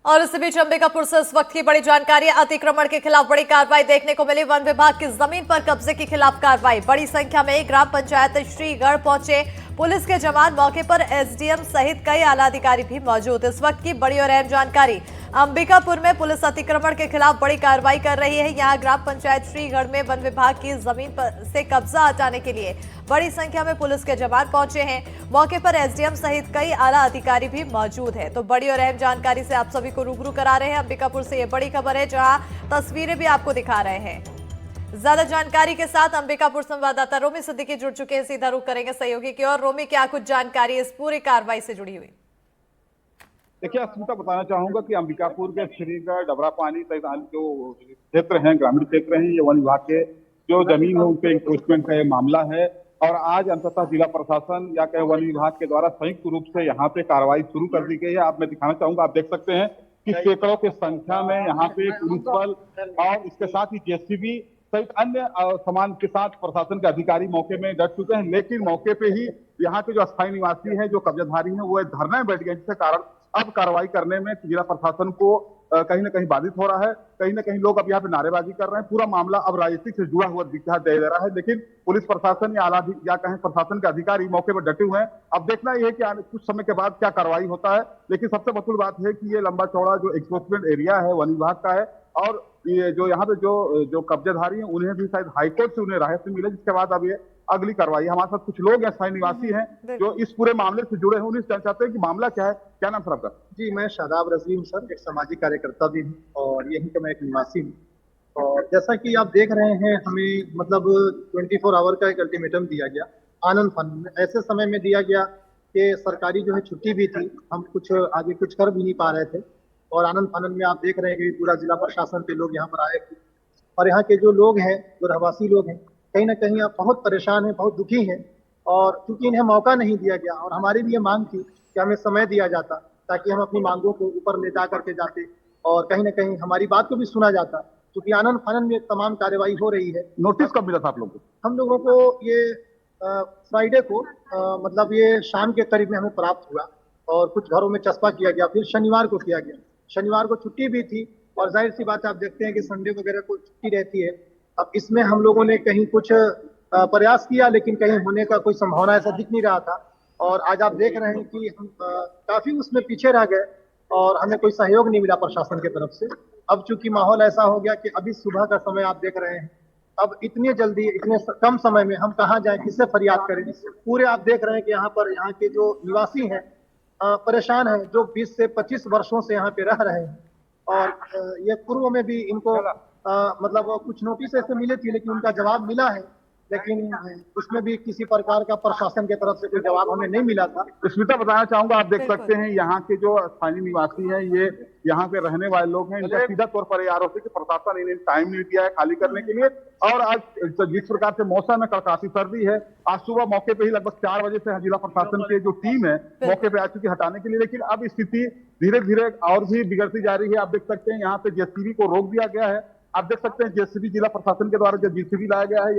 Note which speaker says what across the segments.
Speaker 1: और इसी बीच अंबिकापुर से इस वक्त की बड़ी जानकारी। अतिक्रमण के खिलाफ बड़ी कार्रवाई देखने को मिली। वन विभाग की जमीन पर कब्जे के खिलाफ कार्रवाई। बड़ी संख्या में ग्राम पंचायत श्रीगढ़ पहुंचे पुलिस के जवान। मौके पर एसडीएम सहित कई आला अधिकारी भी मौजूद। इस वक्त की बड़ी और अहम जानकारी। अंबिकापुर में पुलिस अतिक्रमण के खिलाफ बड़ी कार्रवाई कर रही है। यहां ग्राम पंचायत श्रीगढ़ में वन विभाग की जमीन पर से कब्जा हटाने के लिए बड़ी संख्या में पुलिस के जवान पहुंचे हैं। मौके पर एसडीएम सहित कई आला अधिकारी भी मौजूद हैं। तो बड़ी और अहम जानकारी से आप सभी को रूबरू करा रहे हैं। अंबिकापुर से ये बड़ी खबर है, जहां तस्वीरें भी आपको दिखा रहे हैं। ज्यादा जानकारी के साथ अंबिकापुर संवाददाता रोमी सिद्दीकी जुड़ चुके हैं। सीधा रुख करेंगे सहयोगी की ओर। रोमी, क्या कुछ जानकारी इस पूरी कार्रवाई से जुड़ी हुई?
Speaker 2: देखिए, अस्मिता, बताना चाहूंगा कि अंबिकापुर के श्रीगढ़, डबरापानी सहित जो क्षेत्र हैं, ग्रामीण क्षेत्र हैं, ये वन विभाग के जो जमीन है उनके इंक्रोचमेंट का ये मामला है। और आज अंततः जिला प्रशासन या कहे वन विभाग के द्वारा संयुक्त रूप से यहाँ पे कार्रवाई शुरू कर दी गई है। आप मैं दिखाना चाहूंगा, आप देख सकते हैं कि सैकड़ों की संख्या में यहाँ पे पुलिस बल और इसके साथ ही जेसीबी सहित अन्य सामान के साथ प्रशासन के अधिकारी मौके में डट चुके हैं। लेकिन मौके पे ही यहाँ के जो अस्थायी निवासी हैं, जो कब्जाधारी हैं, वो धरने में बैठ गए, जिसके कारण अब कार्रवाई करने में जिला प्रशासन को कहीं ना कहीं बाधित हो रहा है। कहीं ना कहीं लोग अब यहाँ पे नारेबाजी कर रहे हैं। पूरा मामला अब राजनीतिक से जुड़ा हुआ दिखाई दे रहा है। लेकिन पुलिस प्रशासन या आला या कहें प्रशासन के अधिकारी मौके पर डटे हुए हैं। अब देखना यह है कि कुछ समय के बाद क्या कार्रवाई होता है। लेकिन सबसे महत्वपूर्ण बात है कि ये लंबा चौड़ा जो एक्सपोर्टमेंट एरिया है वन विभाग का है, और ये जो यहाँ पे जो कब्जाधारी हैं उन्हें भी शायद हाईकोर्ट से उन्हें राहत मिले, जिसके बाद अब ये अगली कार्रवाई। हमारे साथ कुछ लोग स्थायी निवासी हैं जो इस पूरे मामले से जुड़े हैं। उन्हें जानना चाहते हैं कि मामला क्या है। क्या नाम सर आपका?
Speaker 3: जी, मैं शादाब रजवी हूँ सर, एक सामाजिक कार्यकर्ता भी हूँ और यहीं का मैं एक निवासी हूँ। और जैसा कि आप देख रहे हैं, हमें मतलब 24 आवर का एक अल्टीमेटम दिया गया आनंद फानन में। ऐसे समय में दिया गया कि सरकारी जो है छुट्टी भी थी, हम कुछ आगे कुछ कर भी नहीं पा रहे थे। और आनंद फानन में आप देख रहे हैं कि पूरा जिला प्रशासन के लोग यहाँ पर आए थे। और यहाँ के जो लोग हैं, जो रहवासी लोग हैं, कहीं ना कहीं आप बहुत परेशान हैं, बहुत दुखी हैं। और क्योंकि इन्हें मौका नहीं दिया गया, और हमारी भी ये मांग थी कि हमें समय दिया जाता ताकि हम अपनी मांगों को ऊपर ले जा करके जाते और कहीं ना कहीं हमारी बात को भी सुना जाता। क्योंकि आनंद फानन में तमाम कार्रवाई हो रही है।
Speaker 2: नोटिस कब मिला था आप लोगों को?
Speaker 3: हम लोगों को ये फ्राइडे को मतलब ये शाम के करीब में हमें प्राप्त हुआ और कुछ घरों में चस्पा किया गया। फिर शनिवार को किया गया। शनिवार को छुट्टी भी थी और जाहिर सी बात है, आप देखते हैं कि संडे वगैरह को छुट्टी रहती है। अब इसमें हम लोगों ने कहीं कुछ प्रयास किया, लेकिन कहीं होने का कोई संभावना ऐसा दिख नहीं रहा था। और आज आप देख रहे हैं कि हम काफी उसमें पीछे रह गए और हमें कोई सहयोग नहीं मिला प्रशासन की तरफ से। अब चूंकि माहौल ऐसा हो गया कि अभी सुबह का समय आप देख रहे हैं, अब इतनी जल्दी इतने कम समय में हम कहाँ जाएं, किससे फरियाद करें। पूरे आप देख रहे हैं कि यहाँ के जो निवासी हैं परेशान हैं, जो 20 से 25 वर्षों से यहाँ पे रह रहे हैं। और ये पूर्व में भी इनको मतलब कुछ नोटिस ऐसे मिले थे, लेकिन उनका जवाब मिला है, लेकिन उसमें भी किसी प्रकार का प्रशासन की तरफ से कोई जवाब हमें नहीं मिला था।
Speaker 2: स्मिता, बताना चाहूंगा, आप देख सकते हैं यहाँ के जो स्थानीय निवासी हैं, ये यहाँ पे रहने वाले लोग हैं। इनका सीधा तौर पर आरोप है कि प्रशासन इन्हें टाइम नहीं दिया है खाली करने के लिए। और आज जिस प्रकार से मौसम है, काफी सर्दी है, आज सुबह मौके पे ही लगभग 4 बजे से जिला प्रशासन की जो टीम है मौके पे आ चुकी हटाने के लिए। लेकिन अब स्थिति धीरे धीरे और भी बिगड़ती जा रही है। आप देख सकते हैं यहाँ पे जेसीबी को रोक दिया गया है। आप देख सकते हैं जेसीबी जिला प्रशासन के द्वारा जो जेसीबी लाया गया है,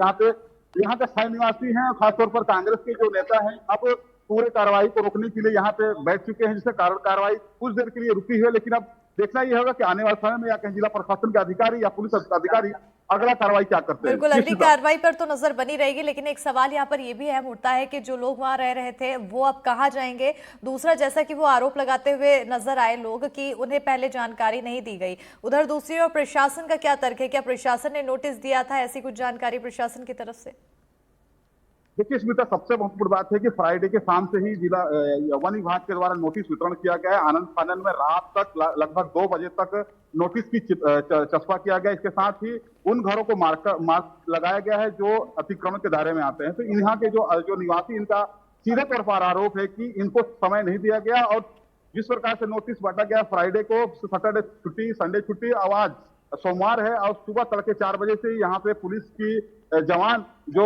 Speaker 2: यहाँ के स्थायी निवासी हैं, खासतौर पर कांग्रेस के जो नेता हैं, अब पूरे कार्रवाई को रोकने के लिए यहाँ पे बैठ चुके हैं, जिससे कारण कार्रवाई कुछ देर के लिए रुकी है। लेकिन अब देखना यह होगा कि आने वाले समय में या कहीं जिला प्रशासन के अधिकारी या पुलिस अधिकारी अगला कार्रवाई क्या करते हैं।
Speaker 1: बिल्कुल, अगली कार्रवाई पर तो नजर बनी रहेगी। लेकिन एक सवाल यहाँ पर यह भी अहम उठता है कि जो लोग वहां रह रहे थे वो अब कहाँ जाएंगे। दूसरा, जैसा कि वो आरोप लगाते हुए नजर आए लोग कि उन्हें पहले जानकारी नहीं दी गई। उधर दूसरी ओर प्रशासन का क्या तर्क है? क्या प्रशासन ने नोटिस दिया था? ऐसी कुछ जानकारी प्रशासन की तरफ से?
Speaker 2: देखिए स्मिता, सबसे महत्वपूर्ण बात है कि फ्राइडे के शाम से ही जिला वन विभाग के द्वारा नोटिस वितरण किया गया है। आनंद फानन में रात तक लगभग 2 बजे तक नोटिस की चस्पा किया गया। इसके साथ ही उन घरों को मार्क लगाया गया है जो अतिक्रमण के दायरे में आते हैं। तो यहाँ के जो निवासी, इनका सीधे तौर पर आरोप है कि इनको समय नहीं दिया गया। और जिस प्रकार से नोटिस बांटा गया, फ्राइडे को सैटरडे छुट्टी, संडे छुट्टी, और आज सोमवार है और सुबह तड़के 4 बजे से यहाँ पे पुलिस की जवान जो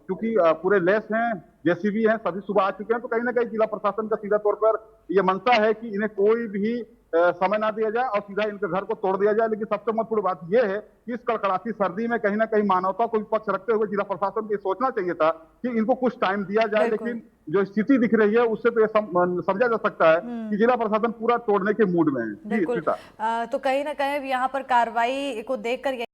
Speaker 2: चूंकि पूरे लेस हैं, जेसीबी हैं, सभी सुबह आ चुके हैं। तो कहीं ना कहीं जिला प्रशासन का सीधा तौर पर यह मंशा है कि इन्हें कोई भी समय ना दिया जाए और सीधा इनके घर को तोड़ दिया जाए। लेकिन सबसे महत्वपूर्ण बात यह है कि इस कड़कड़ाती सर्दी में कहीं ना कहीं मानवता को विपक्ष रखते हुए जिला प्रशासन को सोचना चाहिए था कि इनको कुछ टाइम दिया जाए।
Speaker 1: बिल्कुल।
Speaker 2: लेकिन जो स्थिति दिख रही है उससे तो ये समझा जा सकता है कि जिला प्रशासन पूरा तोड़ने के मूड में है। जी
Speaker 1: बिल्कुल।
Speaker 2: स्मिता।
Speaker 1: तो कहीं ना कहीं यहाँ पर कार्रवाई को देखकर